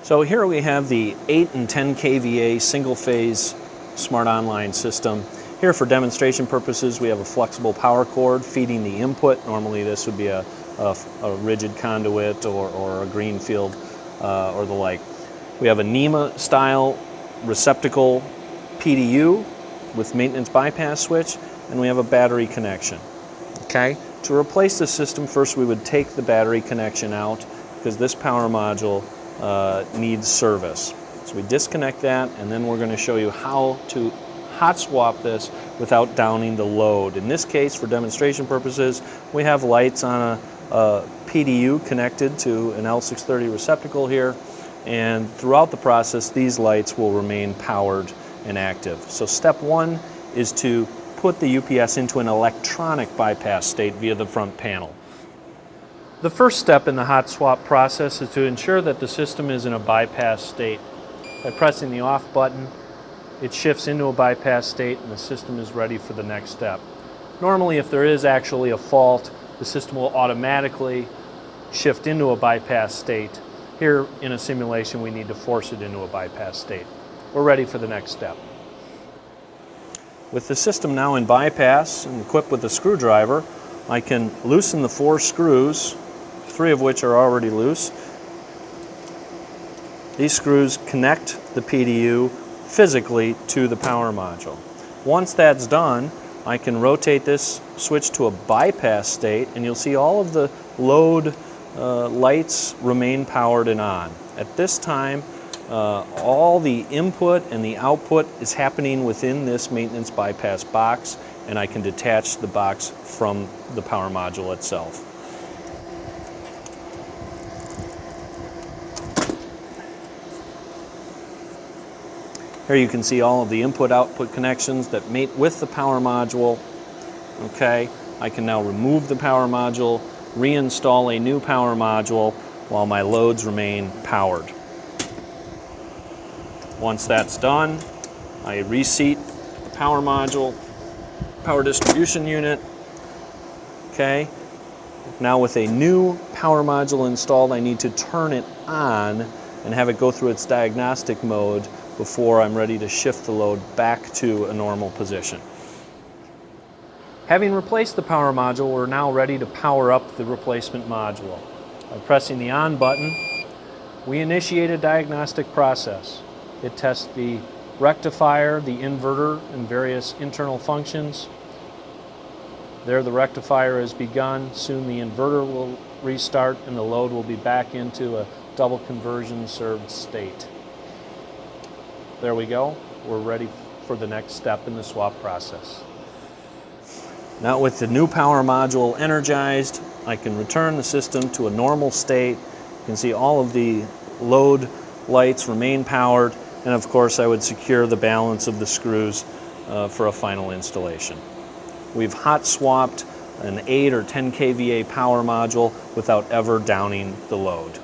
So here we have the 8 and 10 kVA single-phase SmartOnline system. Here for demonstration purposes we have a flexible power cord feeding the input. Normally this would be a rigid conduit or a green field or the like. We have a NEMA style receptacle PDU with maintenance bypass switch, and we have a battery connection. Okay? To replace the system, first we would take the battery connection out because this power module needs service. So we disconnect that, and then we're going to show you how to hot swap this without downing the load. In this case, for demonstration purposes, we have lights on a PDU connected to an L630 receptacle here, and throughout the process these lights will remain powered and active. So step one is to put the UPS into an electronic bypass state via the front panel. The first step in the hot swap process is to ensure that the system is in a bypass state. By pressing the off button, it shifts into a bypass state and the system is ready for the next step. Normally, if there is actually a fault, the system will automatically shift into a bypass state. Here in a simulation we need to force it into a bypass state. We're ready for the next step. With the system now in bypass and equipped with a screwdriver, I can loosen the 4 screws, 3 of which are already loose. These screws connect the PDU physically to the power module. Once that's done, I can rotate this switch to a bypass state, and you'll see all of the load lights remain powered and on. At this time, all the input and the output is happening within this maintenance bypass box, and I can detach the box from the power module itself. Here you can see all of the input-output connections that mate with the power module. Okay, I can now remove the power module, reinstall a new power module while my loads remain powered. Once that's done, I reseat the power module, power distribution unit. Okay, now with a new power module installed, I need to turn it on and have it go through its diagnostic mode before I'm ready to shift the load back to a normal position. Having replaced the power module, we're now ready to power up the replacement module. By pressing the on button, we initiate a diagnostic process. It tests the rectifier, the inverter, and various internal functions. There the rectifier has begun. Soon the inverter will restart and the load will be back into a double conversion served state. There we go. We're ready for the next step in the swap process. Now with the new power module energized, I can return the system to a normal state. You can see all of the load lights remain powered, and of course I would secure the balance of the screws for a final installation. We've hot swapped an 8 or 10 kVA power module without ever downing the load.